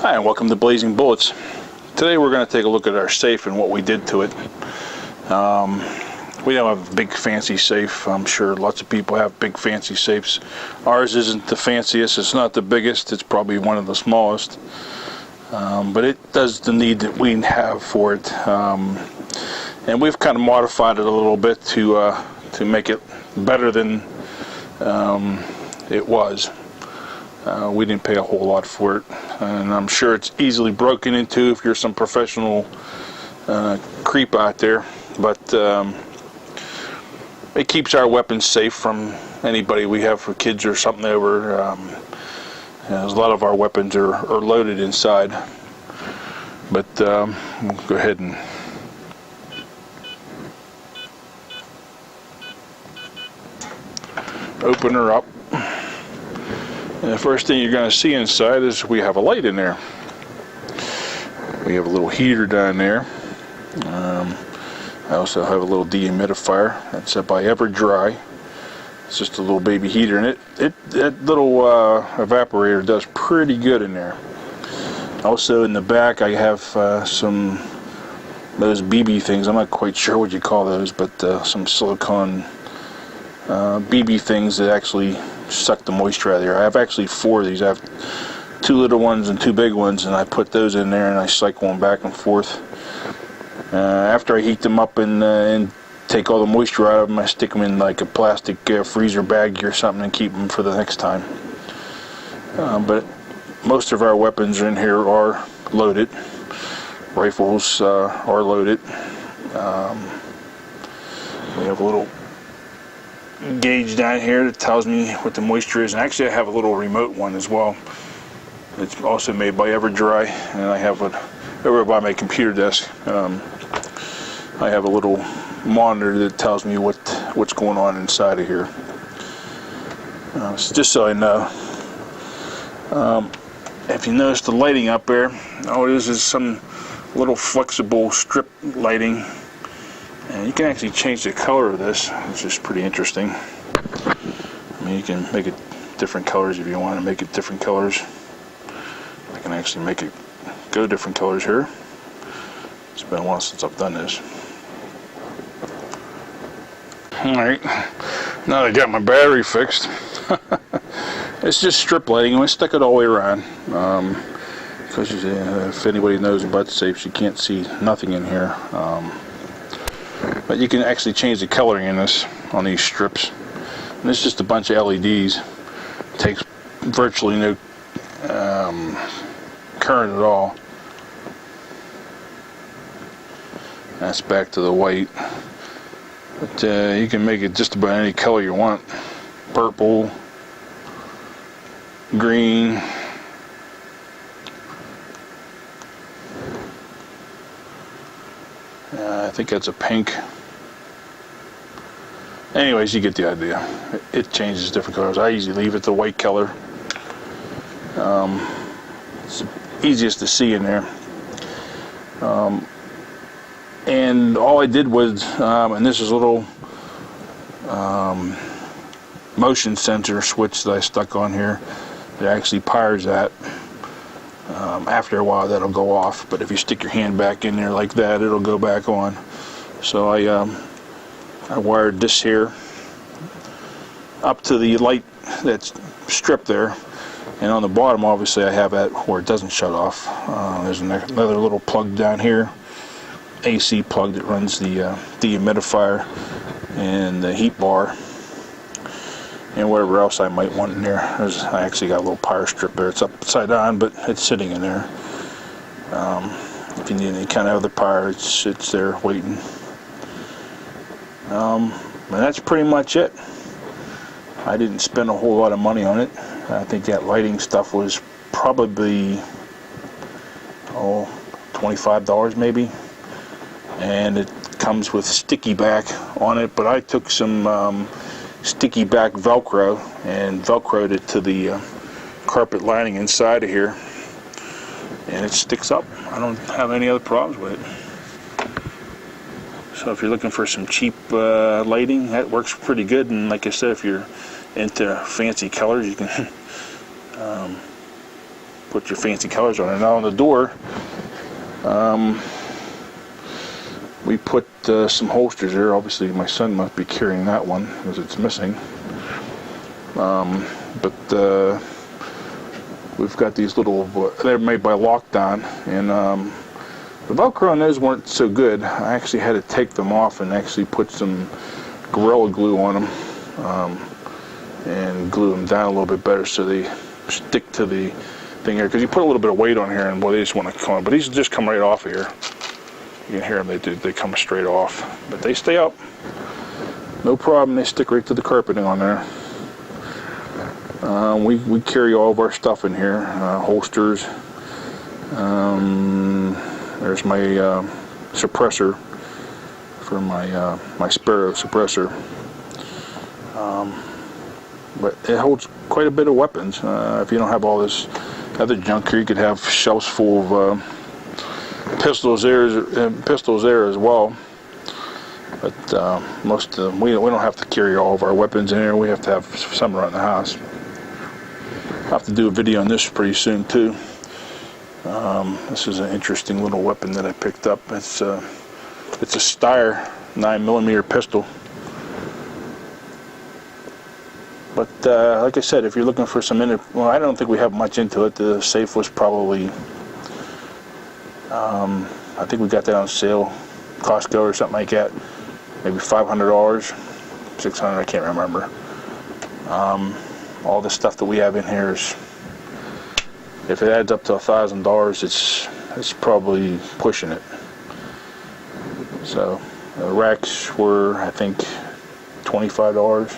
Hi, and welcome to Blazing Bullets. Today we're going to take a look at our safe and what we did to it. We don't have a big fancy safe. I'm sure lots of people have big fancy safes. Ours isn't the fanciest, it's not the biggest, it's probably one of the smallest. But it does the need that we have for it. And we've kind of modified it a little bit to make it better than it was. We didn't pay a whole lot for it, and I'm sure it's easily broken into if you're some professional creep out there, but it keeps our weapons safe from anybody we have for kids or something over. A lot of our weapons are loaded inside, but we'll go ahead and open her up. And the first thing you're going to see inside is we have a light in there. We have a little heater down there. I also have a little dehumidifier. That's by EverDry. It's just a little baby heater, and that little evaporator does pretty good in there. Also in the back I have some those BB things. I'm not quite sure what you call those, but some silicone BB things that actually suck the moisture out of there. I have actually 4 of these. I have 2 little ones and 2 big ones, and I put those in there and I cycle them back and forth. After I heat them up and take all the moisture out of them, I stick them in like a plastic freezer bag or something and keep them for the next time. But most of our weapons in here are loaded. Rifles are loaded. We have a little gauge down here that tells me what the moisture is, and actually I have a little remote one as well. It's also made by EverDry, and I have it over by my computer desk. I have a little monitor that tells me what's going on inside of here. So just so I know. If you notice the lighting up there, all it is some little flexible strip lighting. And you can actually change the color of this, which is pretty interesting. I mean, you can make it different colors if you want to make it different colors. I can actually make it go different colors here. It's been a while since I've done this. Alright, now I got my battery fixed. It's just strip lighting, and we stick it all the way around. Because if anybody knows about safes, you can't see nothing in here. But you can actually change the coloring in this on these strips. And it's just a bunch of LEDs. It takes virtually no current at all. That's back to the white. But you can make it just about any color you want. Purple, green, I think that's a pink. Anyways, you get the idea. It changes different colors. I usually leave it the white color. It's the easiest to see in there. And all I did was, and this is a little motion sensor switch that I stuck on here that actually powers that. After a while that'll go off, but if you stick your hand back in there like that, it'll go back on. So I wired this here up to the light that's stripped there, and on the bottom obviously I have that where it doesn't shut off. There's another little plug down here, AC plug that runs the dehumidifier and the heat bar and whatever else I might want in there. I actually got a little power strip there. It's upside down, but it's sitting in there. If you need any kind of other power, it's there waiting. And that's pretty much it. I didn't spend a whole lot of money on it. I think that lighting stuff was probably $25 maybe. And it comes with sticky back on it, but I took some sticky back Velcro and Velcroed it to the carpet lining inside of here, and it sticks up. I don't have any other problems with it. So if you're looking for some cheap lighting, that works pretty good. And like I said, if you're into fancy colors, you can put your fancy colors on it. Now on the door, we put some holsters there. Obviously my son must be carrying that one because it's missing. But we've got these little, they're made by Lockdown, and the Velcro on those weren't so good. I actually had to take them off and actually put some Gorilla Glue on them and glue them down a little bit better so they stick to the thing here. Because you put a little bit of weight on here and boy, they just want to come. But these just come right off of here. You can hear them, they come straight off. But they stay up. No problem, they stick right to the carpeting on there. We carry all of our stuff in here, holsters. There's my suppressor for my Sparrow suppressor. But it holds quite a bit of weapons. If you don't have all this other junk here, you could have shelves full of pistols there as well. But we don't have to carry all of our weapons in here. We have to have some around the house. I'll have to do a video on this pretty soon too. This is an interesting little weapon that I picked up. It's a Steyr 9mm pistol. But like I said, if you're looking for some well, I don't think we have much into it. The Theif was probably, I think we got that on sale, Costco or something like that. Maybe $500, $600, I can't remember. All the stuff that we have in here is, if it adds up to $1,000, it's probably pushing it. So the racks were, I think, $25.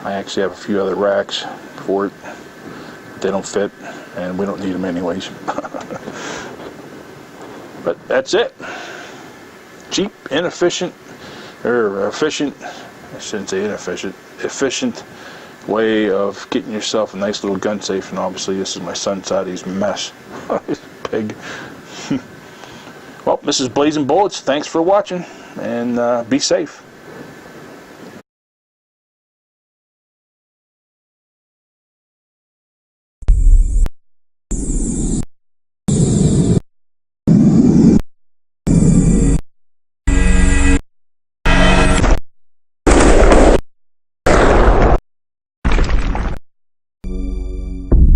I actually have a few other racks for it. They don't fit, and we don't need them anyways. But that's it. Cheap, inefficient, or efficient. I shouldn't say inefficient. Efficient way of getting yourself a nice little gun safe. And obviously, this is my son's side. He's a mess. He's a pig. Well, this is Blazing Bullets. Thanks for watching, and be safe.